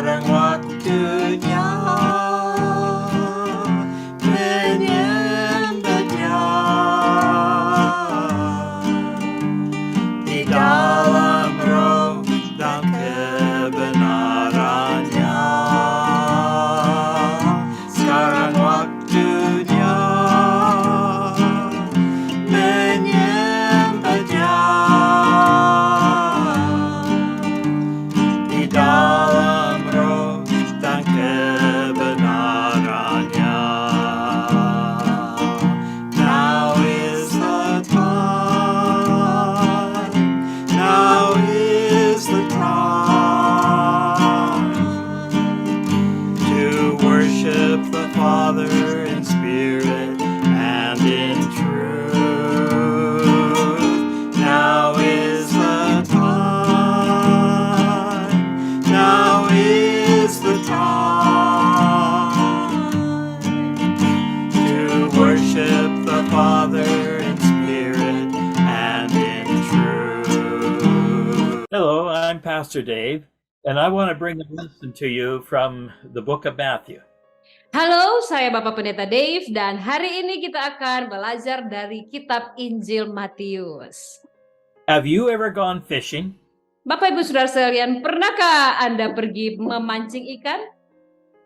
Sekarang waktunya menyembah Dia di dalam roh dan kebenarannya. Sekarang waktunya menyembah Dia di dalam roh dan kebenarannya. Now is the time, now is the time to worship the Father in spirit and in truth. Now is the time, now is the time to worship the Father in spirit and in truth. Hello, I'm Pastor Dave, and I want to bring a lesson to you from the book of Matthew. Halo, saya Bapak Pendeta Dave dan hari ini kita akan belajar dari kitab Injil Matius. Have you ever gone fishing? Bapak Ibu Saudara sekalian, pernahkah Anda pergi memancing ikan?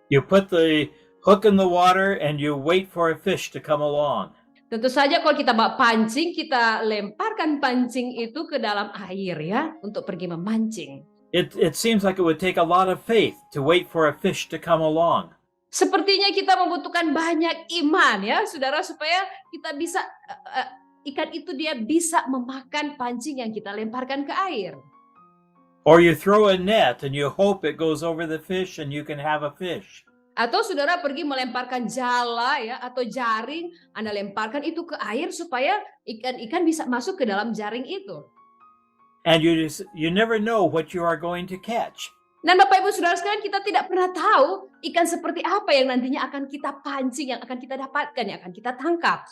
You put the hook in the water and you wait for a fish to come along. Tentu saja kalau kita bawa pancing, kita lemparkan pancing itu ke dalam air ya, untuk pergi memancing. It seems like it would take a lot of faith to wait for a fish to come along. Sepertinya kita membutuhkan banyak iman ya, saudara, supaya kita bisa ikan itu dia bisa memakan pancing yang kita lemparkan ke air. Or you throw a net and you hope it goes over the fish and you can have a fish. Atau saudara pergi melemparkan jala ya atau jaring, Anda lemparkan itu ke air supaya ikan-ikan bisa masuk ke dalam jaring itu. And you never know what you are going to catch. Dan Bapak Ibu Saudara sekalian, kita tidak pernah tahu ikan seperti apa yang nantinya akan kita pancing, yang akan kita dapatkan, yang akan kita tangkap.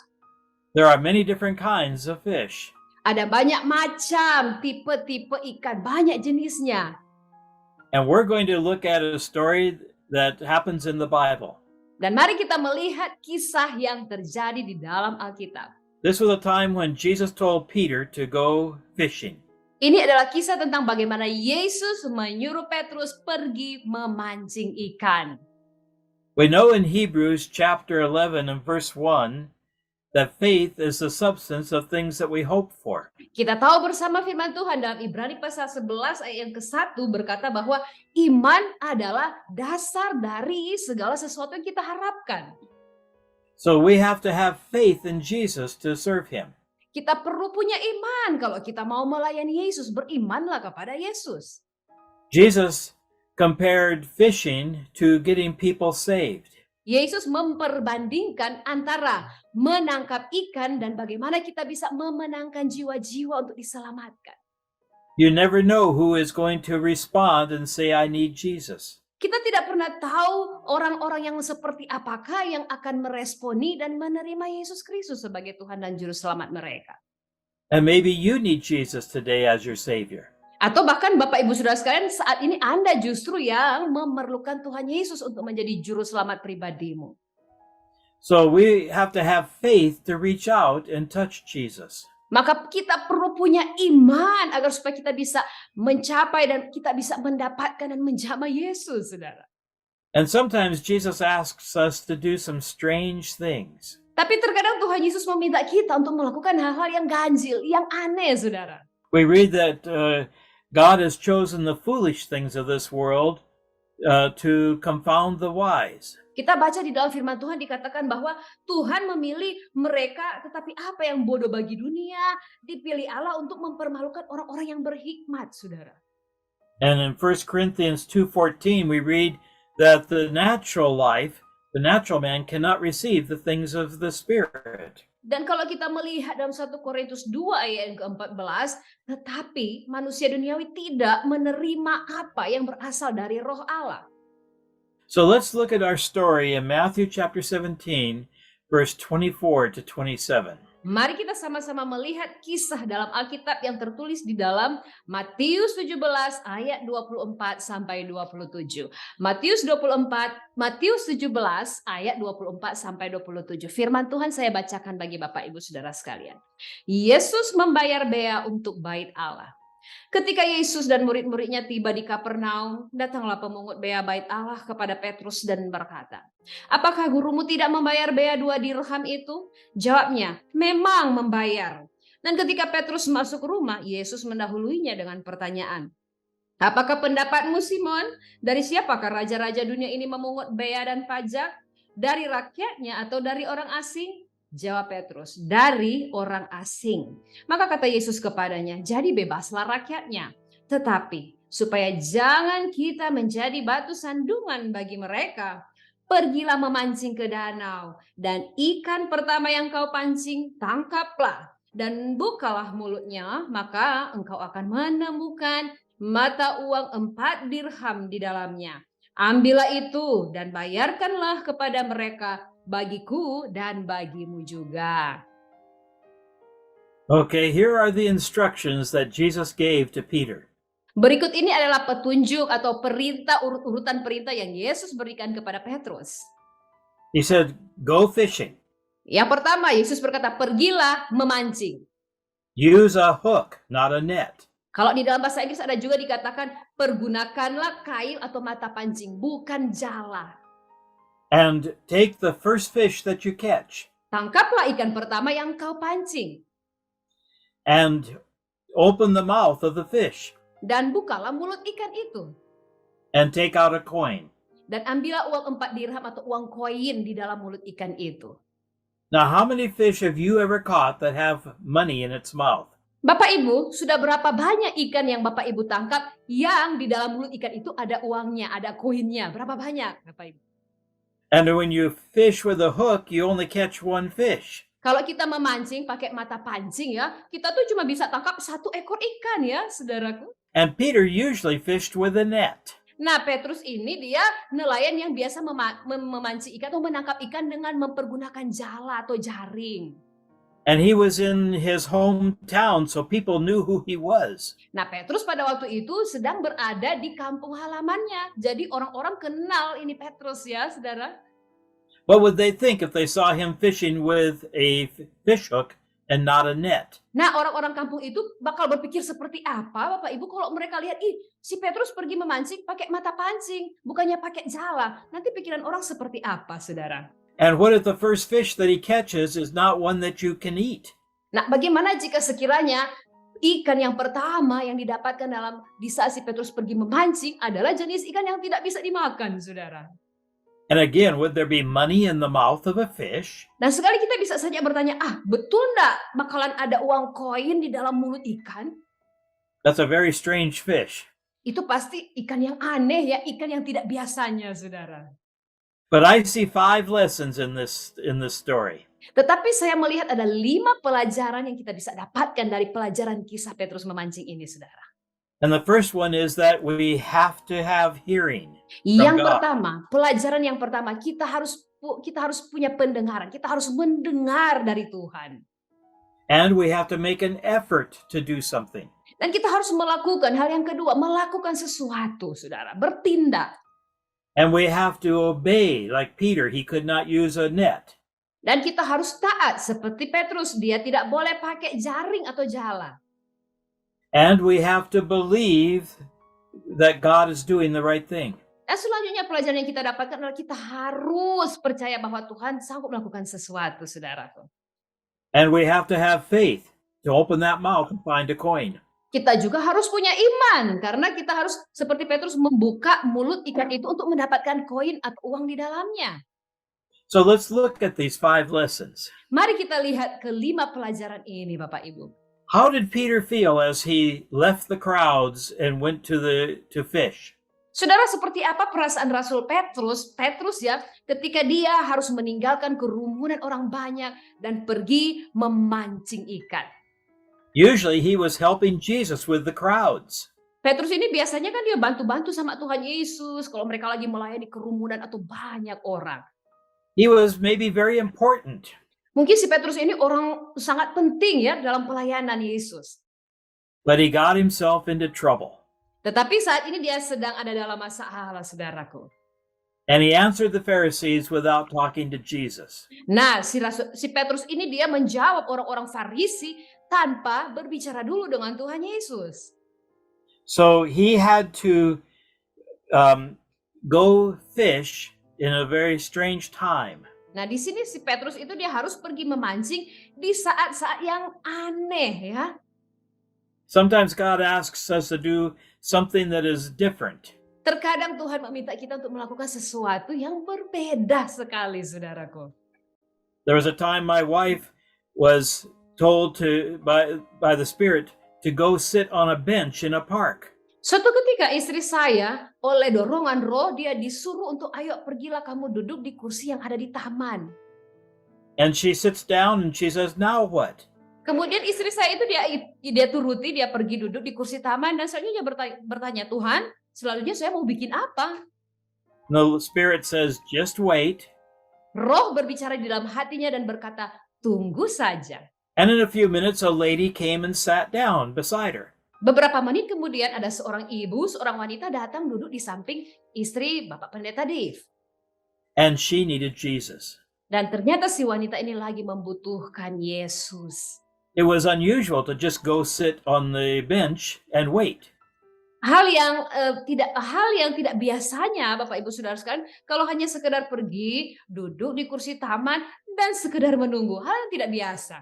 There are many different kinds of fish. Ada banyak macam tipe-tipe ikan, banyak jenisnya. And we're going to look at a story that happens in the Bible. Dan mari kita melihat kisah yang terjadi di dalam Alkitab. This was a time when Jesus told Peter to go fishing. Ini adalah kisah tentang bagaimana Yesus menyuruh Petrus pergi memancing ikan. We know in Hebrews chapter 11 and verse 1 that faith is the substance of things that we hope for. Kita tahu bersama firman Tuhan dalam Ibrani pasal 11 ayat yang ke-1 berkata bahwa iman adalah dasar dari segala sesuatu yang kita harapkan. So we have to have faith in Jesus to serve him. Kita perlu punya iman kalau kita mau melayani Yesus, berimanlah kepada Yesus. Jesus compared fishing to getting people saved. Yesus memperbandingkan antara menangkap ikan dan bagaimana kita bisa memenangkan jiwa-jiwa untuk diselamatkan. You never know who is going to respond and say, I need Jesus. Kita tidak pernah tahu orang-orang yang seperti apakah yang akan meresponi dan menerima Yesus Kristus sebagai Tuhan dan Juru Selamat mereka. And maybe you need Jesus today as your Savior. Atau bahkan Bapak Ibu Saudara sekalian, saat ini Anda justru yang memerlukan Tuhan Yesus untuk menjadi Juru Selamat pribadimu. So we have to have faith to reach out and touch Jesus. Maka kita perlu punya iman agar supaya kita bisa mencapai dan kita bisa mendapatkan dan menjamah Yesus, saudara. And sometimes Jesus asks us to do some strange things. Tapi terkadang Tuhan Yesus meminta kita untuk melakukan hal-hal yang ganjil, yang aneh, saudara. We read that God has chosen the foolish things of this world to confound the wise. Kita baca di dalam firman Tuhan dikatakan bahwa Tuhan memilih mereka, tetapi apa yang bodoh bagi dunia dipilih Allah untuk mempermalukan orang-orang yang berhikmat, saudara. And in 1 Corinthians 2:14 we read that the natural man cannot receive the things of the Spirit. Dan kalau kita melihat dalam 1 Korintus 2 ayat yang ke-14, tetapi manusia duniawi tidak menerima apa yang berasal dari roh Allah. So let's look at our story in Matthew chapter 17, verse 24 to 27. Mari kita sama-sama melihat kisah dalam Alkitab yang tertulis di dalam Matius 17 ayat 24 sampai 27. Matius 17 ayat 24 sampai 27. Firman Tuhan saya bacakan bagi Bapak Ibu Saudara sekalian. Yesus membayar bea untuk bait Allah. Ketika Yesus dan murid-muridnya tiba di Kapernaum, datanglah pemungut bea bait Allah kepada Petrus dan berkata, "Apakah gurumu tidak membayar bea 2 dirham itu?" Jawabnya, "Memang membayar." Dan ketika Petrus masuk rumah, Yesus mendahuluinya dengan pertanyaan, "Apakah pendapatmu, Simon? Dari siapakah raja-raja dunia ini memungut bea dan pajak? Dari rakyatnya atau dari orang asing?" Jawab Petrus, "Dari orang asing." Maka kata Yesus kepadanya, "Jadi bebaslah rakyatnya. Tetapi supaya jangan kita menjadi batu sandungan bagi mereka, pergilah memancing ke danau, dan ikan pertama yang kau pancing, tangkaplah. Dan bukalah mulutnya, maka engkau akan menemukan mata uang 4 dirham di dalamnya. Ambillah itu dan bayarkanlah kepada mereka, bagiku dan bagimu juga." Okay, here are the instructions that Jesus gave to Peter. Berikut ini adalah petunjuk atau perintah, urutan perintah yang Yesus berikan kepada Petrus. He said, "Go fishing. Yang pertama, Yesus berkata, pergilah memancing. Use a hook, not a net. Kalau di dalam bahasa Inggris ada juga dikatakan, pergunakanlah kail atau mata pancing, bukan jala. And take the first fish that you catch Tangkaplah ikan pertama yang kau pancing, and open the mouth of the fish dan bukalah mulut ikan itu. and take out a coin." Dan ambillah uang 4 dirham atau uang koin di dalam mulut ikan itu. Now, how many fish have you ever caught that have money in its mouth? Bapak Ibu, sudah berapa banyak ikan yang Bapak Ibu tangkap yang di dalam mulut ikan itu ada uangnya, ada koinnya? Berapa banyak, Bapak Ibu? And when you fish with a hook, you only catch one fish. Kalau kita memancing pakai mata pancing ya, kita tuh cuma bisa tangkap 1 ekor ikan ya, saudaraku. And Peter usually fished with a net. Nah, Petrus ini dia nelayan yang biasa memancing ikan atau menangkap ikan dengan mempergunakan jala atau jaring. And he was in his hometown, so people knew who he was. Nah, Petrus pada waktu itu sedang berada di kampung halamannya. Jadi orang-orang kenal ini Petrus ya, saudara. What would they think if they saw him fishing with a fish hook and not a net? Nah, orang-orang kampung itu bakal berpikir seperti apa, Bapak Ibu, kalau mereka lihat, si Petrus pergi memancing pakai mata pancing, bukannya pakai jala. Nanti pikiran orang seperti apa, saudara? And what if the first fish that he catches is not one that you can eat? Nah, bagaimana jika sekiranya ikan yang pertama yang didapatkan di saat si Petrus pergi memancing adalah jenis ikan yang tidak bisa dimakan, saudara? And again, would there be money in the mouth of a fish? Nah, sekali kita bisa saja bertanya, betul enggak bakalan ada uang koin di dalam mulut ikan? That's a very strange fish. Itu pasti ikan yang aneh ya, ikan yang tidak biasanya, saudara. But I see 5 lessons in this story. Tetapi saya melihat ada 5 pelajaran yang kita bisa dapatkan dari pelajaran kisah Petrus memancing ini, saudara. And the first one is that we have to have hearing. Yang God. pertama, pelajaran yang pertama, kita harus punya pendengaran, kita harus mendengar dari Tuhan. And we have to make an effort to do something. Dan kita harus melakukan hal yang kedua, melakukan sesuatu, saudara, bertindak. And we have to obey, like Peter, he could not use a net. Dan kita harus taat seperti Petrus, dia tidak boleh pakai jaring atau jala. And we have to believe that God is doing the right thing. Dan selanjutnya pelajaran yang kita dapatkan adalah kita harus percaya bahwa Tuhan sanggup melakukan sesuatu, saudaraku. And we have to have faith to open that mouth and find a coin. Kita juga harus punya iman, karena kita harus seperti Petrus membuka mulut ikan itu untuk mendapatkan koin atau uang di dalamnya. So let's look at these 5 lessons. Mari kita lihat ke-5 pelajaran ini, Bapak Ibu. How did Peter feel as he left the crowds and went to fish? Saudara, seperti apa perasaan Rasul Petrus ya, ketika dia harus meninggalkan kerumunan orang banyak dan pergi memancing ikan. Usually he was helping Jesus with the crowds. Petrus ini biasanya kan dia bantu-bantu sama Tuhan Yesus kalau mereka lagi melayani kerumunan atau banyak orang. He was maybe very important. Mungkin si Petrus ini orang sangat penting ya dalam pelayanan Yesus. But he got himself into trouble. Tetapi saat ini dia sedang ada dalam masalah, saudaraku. And he answered the Pharisees without talking to Jesus. Nah, si Petrus ini dia menjawab orang-orang Farisi tanpa berbicara dulu dengan Tuhan Yesus. So he had to go fish in a very strange time. Nah, di sini si Petrus itu dia harus pergi memancing di saat-saat yang aneh ya. Sometimes God asks us to do something that is different. Terkadang Tuhan meminta kita untuk melakukan sesuatu yang berbeda sekali, saudaraku. There was a time my wife was told by the Spirit to go sit on a bench in a park. Suatu ketika istri saya oleh dorongan roh dia disuruh untuk ayo pergilah kamu duduk di kursi yang ada di taman. And she sits down and she says, "Now what?" Kemudian istri saya itu dia turuti, dia pergi duduk di kursi taman dan selanjutnya dia bertanya, Tuhan, selanjutnya saya mau bikin apa? And the Spirit says, "Just wait." Roh berbicara di dalam hatinya dan berkata, tunggu saja. And in a few minutes, a lady came and sat down beside her. Beberapa menit kemudian ada seorang ibu, seorang wanita datang duduk di samping istri Bapak Pendeta Dave. And she needed Jesus. Dan ternyata si wanita ini lagi membutuhkan Yesus. It was unusual to just go sit on the bench and wait. Hal yang tidak biasanya Bapak Ibu Saudara sekalian, kalau hanya sekedar pergi duduk di kursi taman dan sekedar menunggu, hal yang tidak biasa.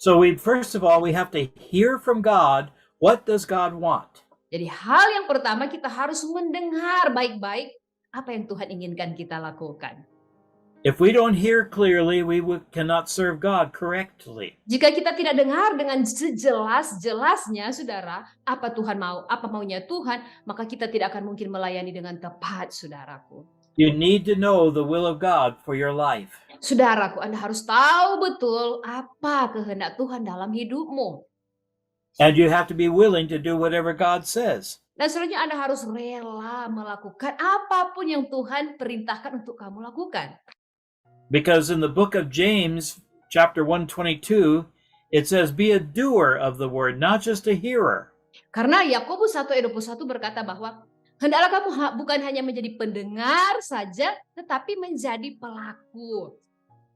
So first of all we have to hear from God, what does God want? Jadi hal yang pertama kita harus mendengar baik-baik apa yang Tuhan inginkan kita lakukan. If we don't hear clearly, we cannot serve God correctly. Jika kita tidak dengar dengan sejelas-jelasnya, saudara, apa Tuhan mau, apa maunya Tuhan, maka kita tidak akan mungkin melayani dengan tepat, saudaraku. You need to know the will of God for your life. Saudaraku, Anda harus tahu betul apa kehendak Tuhan dalam hidupmu. And you have to be willing to do whatever God says. Dan selanjutnya Anda harus rela melakukan apapun yang Tuhan perintahkan untuk kamu lakukan. Because in the book of James, chapter 1:22, it says, "Be a doer of the word, not just a hearer." Karena Yakobus 1:21 berkata bahwa hendaklah kamu bukan hanya menjadi pendengar saja, tetapi menjadi pelaku.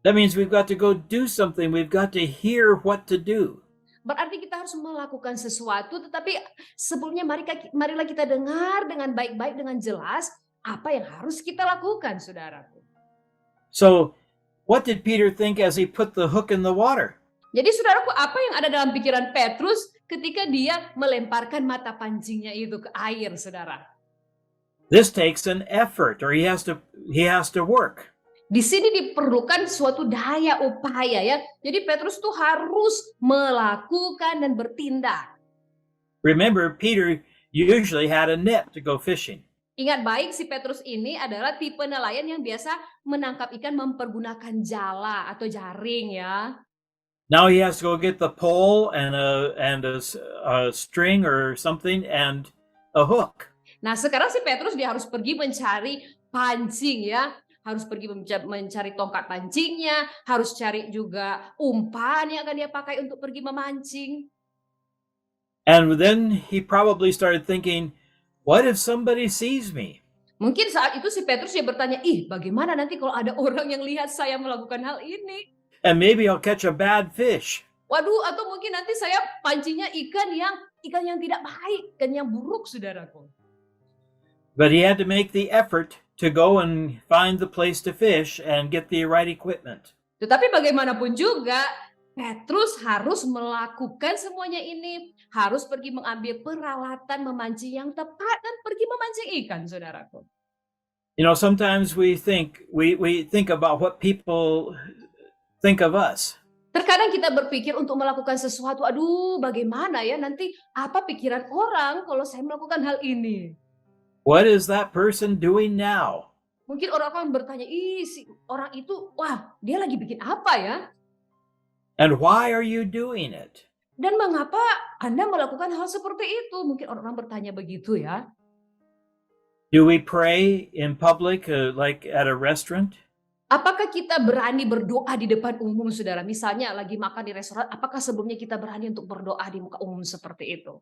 That means we've got to go do something. We've got to hear what to do. Berarti kita harus melakukan sesuatu, tetapi sebelumnya marilah kita dengar dengan baik-baik, dengan jelas apa yang harus kita lakukan, saudaraku. So, what did Peter think as he put the hook in the water? Jadi saudaraku, apa yang ada dalam pikiran Petrus ketika dia melemparkan mata pancingnya itu ke air, saudara? This takes an effort, or he has to work. Di sini diperlukan suatu daya upaya ya. Jadi Petrus tuh harus melakukan dan bertindak. Remember, Peter usually had a net to go fishing. Ingat baik, si Petrus ini adalah tipe nelayan yang biasa menangkap ikan mempergunakan jala atau jaring ya. Now he has to go get the pole and a string or something and a hook. Nah, sekarang si Petrus dia harus pergi mencari pancing ya. Harus pergi mencari tongkat pancingnya, harus cari juga umpan yang akan dia pakai untuk pergi memancing. And then he probably started thinking, what if somebody sees me? Mungkin saat itu si Petrus dia bertanya, bagaimana nanti kalau ada orang yang lihat saya melakukan hal ini? And maybe I'll catch a bad fish. Waduh, atau mungkin nanti saya pancingnya ikan yang tidak baik, ikan yang buruk, saudaraku. But he had to make the effort to go and find the place to fish and get the right equipment. Tetapi bagaimanapun juga, Petrus harus melakukan semuanya ini, harus pergi mengambil peralatan memancing yang tepat dan pergi memancing ikan, saudaraku. You know, sometimes we think about what people think of us. Terkadang kita berpikir untuk melakukan sesuatu, aduh bagaimana ya nanti apa pikiran orang kalau saya melakukan hal ini. What is that person doing now? Mungkin orang bertanya, si orang itu, wah dia lagi bikin apa ya? And why are you doing it? Dan mengapa Anda melakukan hal seperti itu? Mungkin orang bertanya begitu ya. Do we pray in public like at a restaurant? Apakah kita berani berdoa di depan umum, saudara? Misalnya lagi makan di restoran, apakah sebelumnya kita berani untuk berdoa di muka umum seperti itu?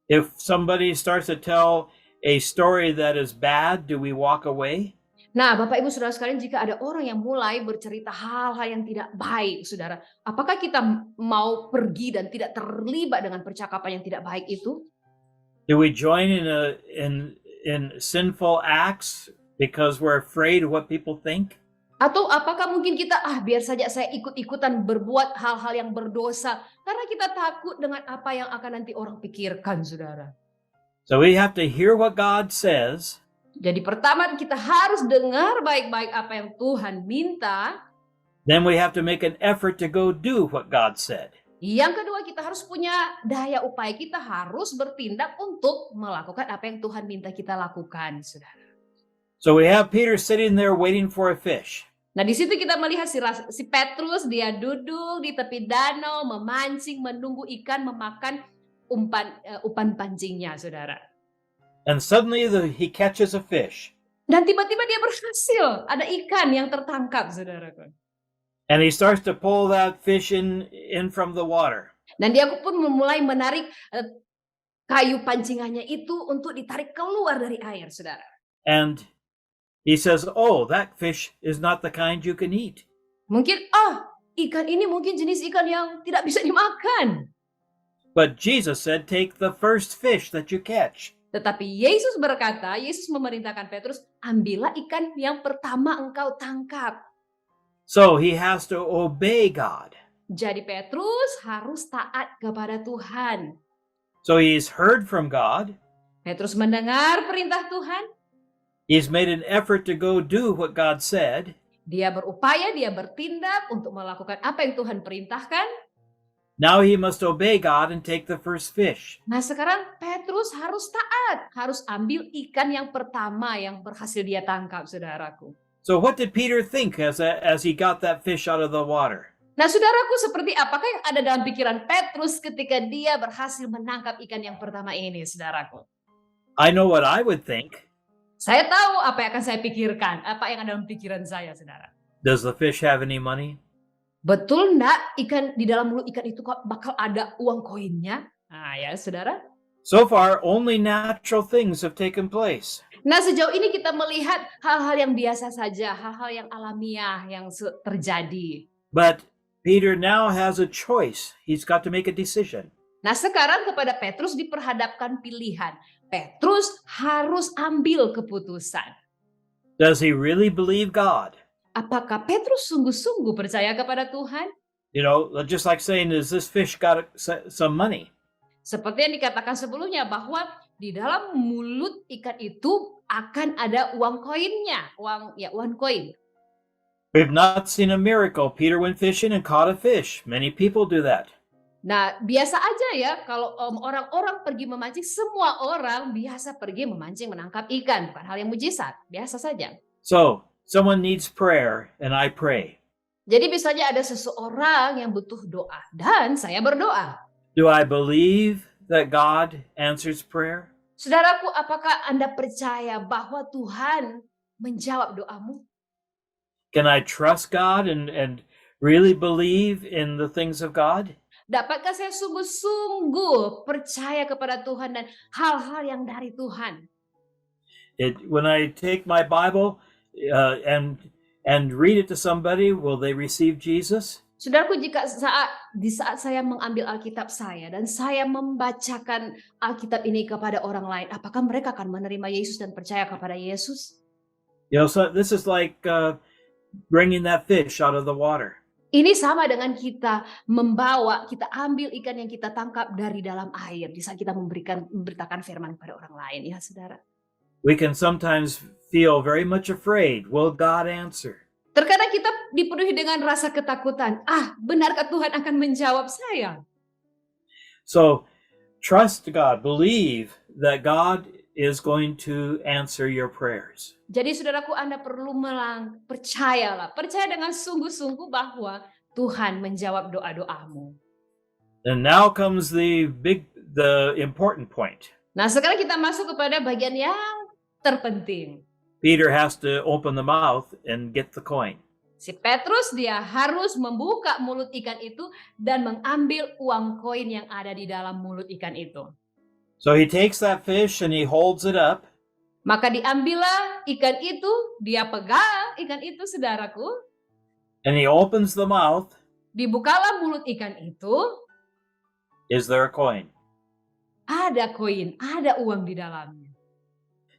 If somebody starts to tell a story that is bad, do we walk away? Nah, Bapak Ibu Saudara sekalian, jika ada orang yang mulai bercerita hal-hal yang tidak baik, saudara, apakah kita mau pergi dan tidak terlibat dengan percakapan yang tidak baik itu? Do we join in sinful acts because we're afraid of what people think? Atau apakah mungkin kita, biar saja saya ikut-ikutan berbuat hal-hal yang berdosa, karena kita takut dengan apa yang akan nanti orang pikirkan, saudara. So we have to hear what God says, Jadi pertama kita harus dengar baik-baik apa yang Tuhan minta. then we have to make an effort to go do what God said. Yang kedua, kita harus punya daya upaya, kita harus bertindak untuk melakukan apa yang Tuhan minta kita lakukan, saudara. So we have Peter sitting there waiting for a fish. Nah, di situ kita melihat si Petrus, dia duduk di tepi danau, memancing, menunggu ikan memakan umpan pancingnya, saudara. And suddenly he catches a fish. Dan tiba-tiba dia berhasil, ada ikan yang tertangkap, saudaraku. And he starts to pull that fish in from the water. Dan dia pun mulai menarik kayu pancingannya itu untuk ditarik keluar dari air, saudara. And he says, "Oh, that fish is not the kind you can eat." Mungkin, ikan ini mungkin jenis ikan yang tidak bisa dimakan. But Jesus said, "Take the first fish that you catch." Tetapi Yesus berkata, Yesus memerintahkan Petrus, ambillah ikan yang pertama engkau tangkap. So he has to obey God. Jadi Petrus harus taat kepada Tuhan. So he's heard from God. Petrus mendengar perintah Tuhan. He's made an effort to go do what God said. Dia berupaya, dia bertindak untuk melakukan apa yang Tuhan perintahkan. Now he must obey God and take the first fish. Nah, sekarang Petrus harus taat, harus ambil ikan yang pertama yang berhasil dia tangkap, saudaraku. So what did Peter think as he got that fish out of the water? Nah, saudaraku, seperti apakah yang ada dalam pikiran Petrus ketika dia berhasil menangkap ikan yang pertama ini, saudaraku? I know what I would think. Saya tahu apa yang akan saya pikirkan, apa yang ada dalam pikiran saya, saudara. Does the fish have any money? Betul enggak ikan di dalam mulut ikan itu bakal ada uang koinnya? Nah ya, saudara. So far, only natural things have taken place. Nah, sejauh ini kita melihat hal-hal yang biasa saja, hal-hal yang alamiah yang terjadi. But Peter now has a choice. He's got to make a decision. Nah, sekarang kepada Petrus diperhadapkan pilihan. Petrus harus ambil keputusan. Does he really believe God? Apakah Petrus sungguh-sungguh percaya kepada Tuhan? You know, just like saying, "Has this fish got some money?" Seperti yang dikatakan sebelumnya, bahwa di dalam mulut ikan itu akan ada uang koinnya, uang koin. We've not seen a miracle. Peter went fishing and caught a fish. Many people do that. Nah, biasa aja ya kalau orang-orang pergi memancing, semua orang biasa pergi memancing menangkap ikan, bukan hal yang mujizat, biasa saja. So, someone needs prayer and I pray. Jadi misalnya ada seseorang yang butuh doa dan saya berdoa. Do I believe that God answers prayer? Saudaraku, apakah Anda percaya bahwa Tuhan menjawab doamu? Can I trust God and really believe in the things of God? Dapatkah saya sungguh-sungguh percaya kepada Tuhan dan hal-hal yang dari Tuhan? When I take my Bible and read it to somebody, will they receive Jesus? Saudaraku, jika di saat saya mengambil Alkitab saya dan saya membacakan Alkitab ini kepada orang lain, apakah mereka akan menerima Yesus dan percaya kepada Yesus? You know, so this is like bringing that fish out of the water. Ini sama dengan kita ambil ikan yang kita tangkap dari dalam air di saat kita memberitakan firman kepada orang lain, ya saudara. We can sometimes feel very much afraid. Will God answer? Terkadang kita dipenuhi dengan rasa ketakutan. Benarkah Tuhan akan menjawab saya? So, trust God. Believe that God is going to answer your prayers. Jadi saudaraku, Anda perlu percaya dengan sungguh-sungguh bahwa Tuhan menjawab doa-doamu. And now comes the important point. Nah, sekarang kita masuk kepada bagian yang terpenting. Peter has to open the mouth and get the coin. Si Petrus dia harus membuka mulut ikan itu dan mengambil uang koin yang ada di dalam mulut ikan itu. So he takes that fish and he holds it up. Maka diambillah ikan itu, dia pegang ikan itu saudaraku. And he opens the mouth. Dibukalah mulut ikan itu. Is there a coin? Ada koin, ada uang di dalamnya.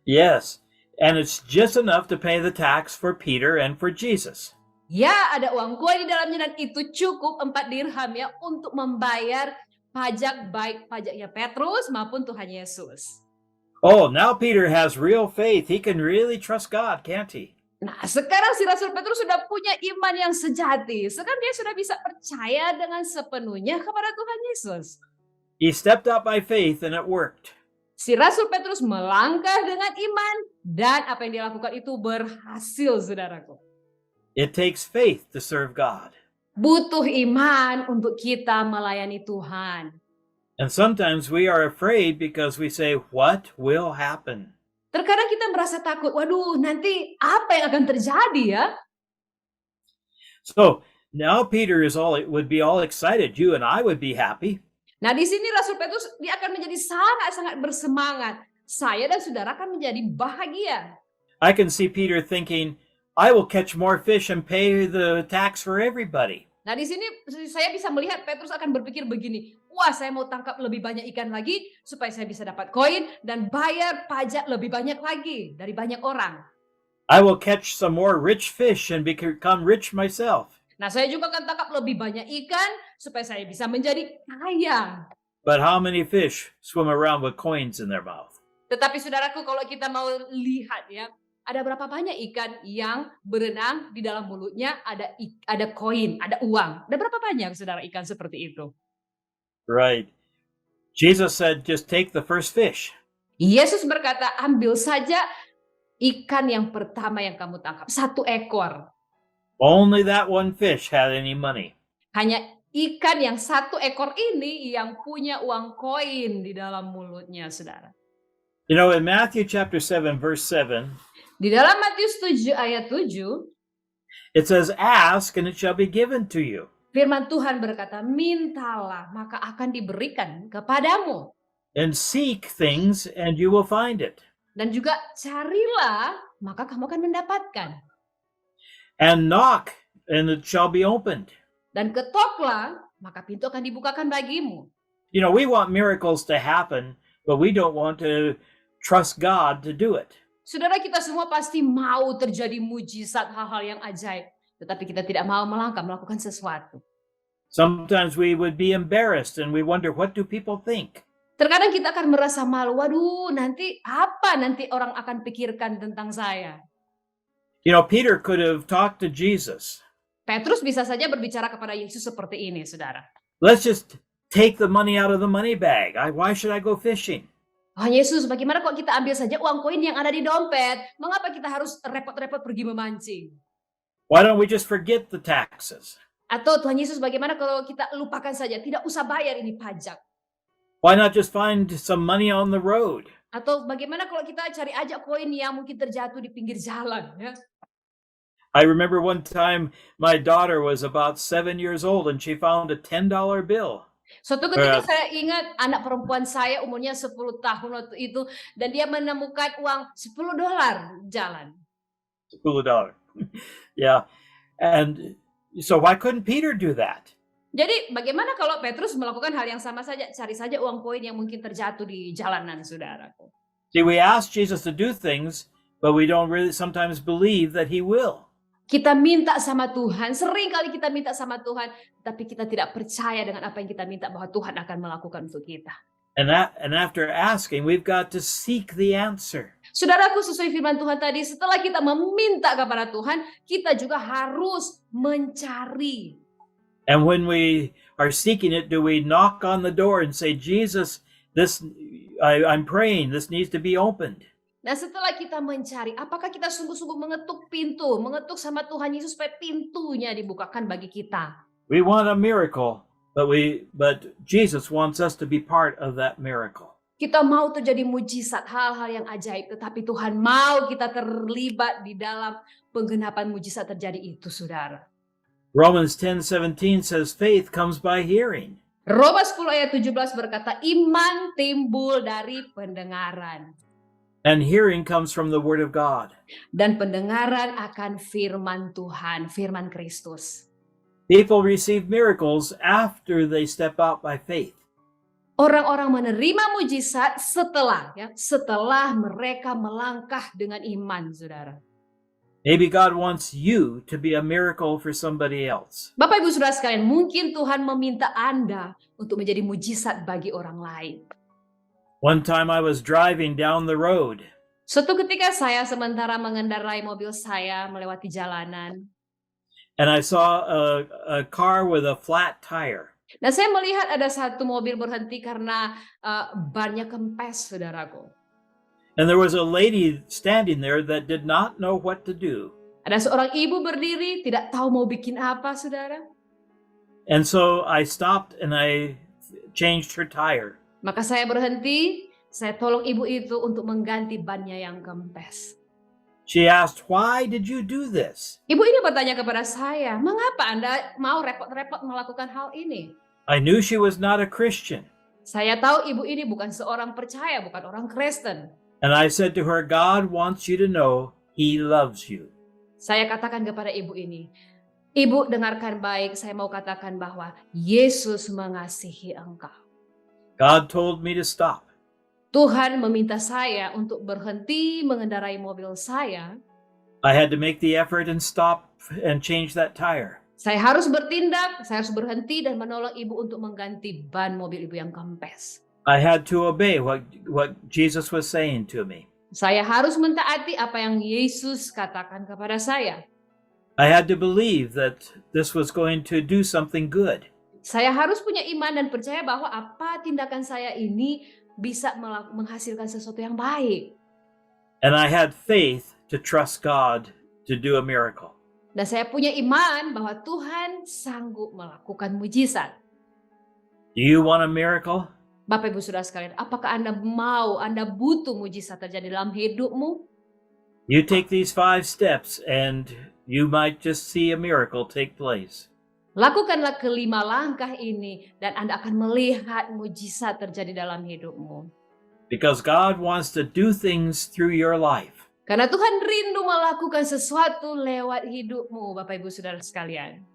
Yes, and it's just enough to pay the tax for Peter and for Jesus. Ya, ada uang koin di dalamnya dan itu cukup 4 dirham ya untuk membayar pajak baik pajaknya Petrus maupun Tuhan Yesus. Oh, now Peter has real faith. He can really trust God, can't he? Nah, sekarang si Rasul Petrus sudah punya iman yang sejati. Sekarang dia sudah bisa percaya dengan sepenuhnya kepada Tuhan Yesus. He stepped out by faith and it worked. Si Rasul Petrus melangkah dengan iman dan apa yang dia lakukan itu berhasil, saudaraku. It takes faith to serve God. Butuh iman untuk kita melayani Tuhan. And sometimes we are afraid because we say, what will happen? Terkadang kita merasa takut, waduh nanti apa yang akan terjadi ya? So now Peter would be all excited. You and I would be happy. Nah di sini Rasul Petrus dia akan menjadi sangat-sangat bersemangat. Saya dan saudara akan menjadi bahagia. I can see Peter thinking, I will catch more fish and pay the tax for everybody. Nah di sini saya bisa melihat Petrus akan berpikir begini, wah saya mau tangkap lebih banyak ikan lagi supaya saya bisa dapat koin dan bayar pajak lebih banyak lagi dari banyak orang. I will catch some more rich fish and become rich myself. Nah saya juga akan tangkap lebih banyak ikan supaya saya bisa menjadi kaya. But how many fish swim around with coins in their mouth? Tetapi saudaraku kalau kita mau lihat ya, ada berapa banyak ikan yang berenang di dalam mulutnya ada koin, ada uang. Ada berapa banyak saudara ikan seperti itu? Right. Jesus said, just take the first fish. Yesus berkata, ambil saja ikan yang pertama yang kamu tangkap, 1 ekor. Only that one fish had any money. Hanya ikan yang 1 ekor ini yang punya uang koin di dalam mulutnya, saudara. You know, in Matthew chapter 7, verse 7, di dalam Matius 7 ayat 7, it says, ask and it shall be given to you. Firman Tuhan berkata, mintalah maka akan diberikan kepadamu. And seek things and you will find it. Dan juga carilah maka kamu akan mendapatkan. And knock and it shall be opened. Dan ketoklah maka pintu akan dibukakan bagimu. You know, we want miracles to happen, but we don't want to trust God to do it. Saudara, kita semua pasti mau terjadi mujizat, hal-hal yang ajaib. Tetapi kita tidak mau melakukan sesuatu. Sometimes we would be embarrassed and we wonder, what do people think? Terkadang kita akan merasa malu. Waduh, nanti apa nanti orang akan pikirkan tentang saya? You know, Peter could have talked to Jesus. Petrus bisa saja berbicara kepada Yesus seperti ini, saudara. Let's just take the money out of the money bag. Why should I go fishing? Oh Yesus, bagaimana kalau kita ambil saja uang koin yang ada di dompet? Mengapa kita harus repot-repot pergi memancing? Why don't we just forget the taxes? Atau Tuhan Yesus, bagaimana kalau kita lupakan saja, tidak usah bayar ini pajak? Why not just find some money on the road? Atau bagaimana kalau kita cari aja koin yang mungkin terjatuh di pinggir jalan? Ya? I remember one time my daughter was about 7 years old and she found a $10 bill. Suatu ketika saya ingat anak perempuan saya umurnya 10 tahun waktu itu dan dia menemukan uang $10 jalan. $10. Yeah. And so why couldn't Peter do that? Jadi bagaimana kalau Petrus melakukan hal yang sama saja, cari saja uang koin yang mungkin terjatuh di jalanan, saudaraku. See, we ask Jesus to do things, but we don't really sometimes believe that he will. Kita minta sama Tuhan, sering kali kita minta sama Tuhan, tapi kita tidak percaya dengan apa yang kita minta bahwa Tuhan akan melakukan untuk kita. And after asking, we've got to seek the answer. Saudaraku, sesuai firman Tuhan tadi, setelah kita meminta kepada Tuhan, kita juga harus mencari. And when we are seeking it, do we knock on the door and say, Jesus, I'm praying, this needs to be opened? Nah setelah kita mencari, apakah kita sungguh-sungguh mengetuk pintu, mengetuk sama Tuhan Yesus supaya pintunya dibukakan bagi kita? We want a miracle, but Jesus wants us to be part of that miracle. Kita mau terjadi mujizat, hal-hal yang ajaib, tetapi Tuhan mau kita terlibat di dalam penggenapan mujizat terjadi itu, saudara. Romans 10:17 says faith comes by hearing. Roma 10 ayat 17 berkata, iman timbul dari pendengaran. And hearing comes from the word of God. Dan pendengaran akan firman Tuhan, firman Kristus. People receive miracles after they step out by faith. Orang-orang menerima mujizat setelah mereka melangkah dengan iman, saudara. Maybe God wants you to be a miracle for somebody else. Bapak Ibu Saudara sekalian, mungkin Tuhan meminta Anda untuk menjadi mujizat bagi orang lain. One time I was driving down the road, Suatu ketika saya sementara mengendarai mobil saya melewati jalanan. and I saw a car with a flat tire. Nah, saya melihat ada satu mobil berhenti karena bannya kempes, saudaraku. And there was a lady standing there that did not know what to do. Ada seorang ibu berdiri, tidak tahu mau bikin apa, saudara. And so I stopped and I changed her tire. Maka saya berhenti, saya tolong ibu itu untuk mengganti bannya yang kempes. She asked, "Why did you do this?" Ibu ini bertanya kepada saya, mengapa Anda mau repot-repot melakukan hal ini? I knew she was not a Christian. Saya tahu ibu ini bukan seorang percaya, bukan orang Kristen. And I said to her, God wants you to know He loves you. Saya katakan kepada ibu ini, ibu dengarkan baik, saya mau katakan bahwa Yesus mengasihi engkau. God told me to stop. Tuhan meminta saya untuk berhenti mengendarai mobil saya. I had to make the effort and stop and change that tire. Saya harus bertindak, saya harus berhenti dan menolong ibu untuk mengganti ban mobil ibu yang kempes. I had to obey what Jesus was saying to me. Saya harus mentaati apa yang Yesus katakan kepada saya. I had to believe that this was going to do something good. Saya harus punya iman dan percaya bahwa apa tindakan saya ini bisa menghasilkan sesuatu yang baik. And I had faith to trust God to do a miracle. Dan saya punya iman bahwa Tuhan sanggup melakukan mujizat. Do you want a miracle? Bapak Ibu Saudara sekalian, apakah Anda butuh mujizat terjadi dalam hidupmu? You take these 5 steps and you might just see a miracle take place. Lakukanlah kelima langkah ini dan Anda akan melihat mujizat terjadi dalam hidupmu. Because God wants to do things through your life. Karena Tuhan rindu melakukan sesuatu lewat hidupmu, Bapak Ibu Saudara sekalian.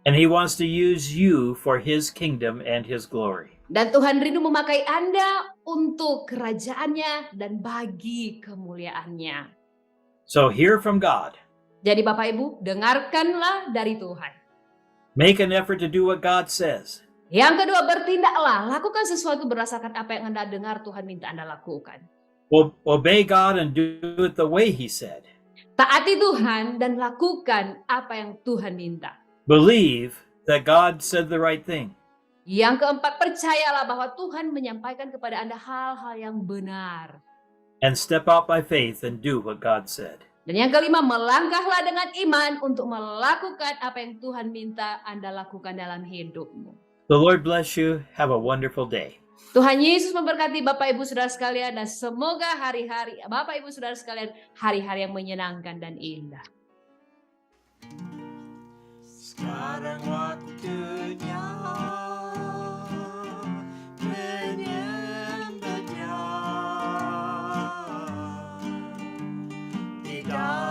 And He wants to use you for His kingdom and His glory. Dan Tuhan rindu memakai Anda untuk kerajaannya dan bagi kemuliaannya. So hear from God. Jadi Bapak Ibu, dengarkanlah dari Tuhan. Make an effort to do what God says. Yang kedua, bertindaklah. Lakukan sesuatu berdasarkan apa yang Anda dengar Tuhan minta Anda lakukan. Obey God and do it the way He said. Taati Tuhan dan lakukan apa yang Tuhan minta. Believe that God said the right thing. Yang keempat, percayalah bahwa Tuhan menyampaikan kepada Anda hal-hal yang benar. And step out by faith and do what God said. Dan yang kelima, melangkahlah dengan iman untuk melakukan apa yang Tuhan minta Anda lakukan dalam hidupmu. The Lord bless you. Have a wonderful day. Tuhan Yesus memberkati Bapak Ibu Saudara sekalian dan semoga hari-hari Bapak Ibu Saudara sekalian hari-hari yang menyenangkan dan indah. Sekarang waktunya menyembahnya di dalam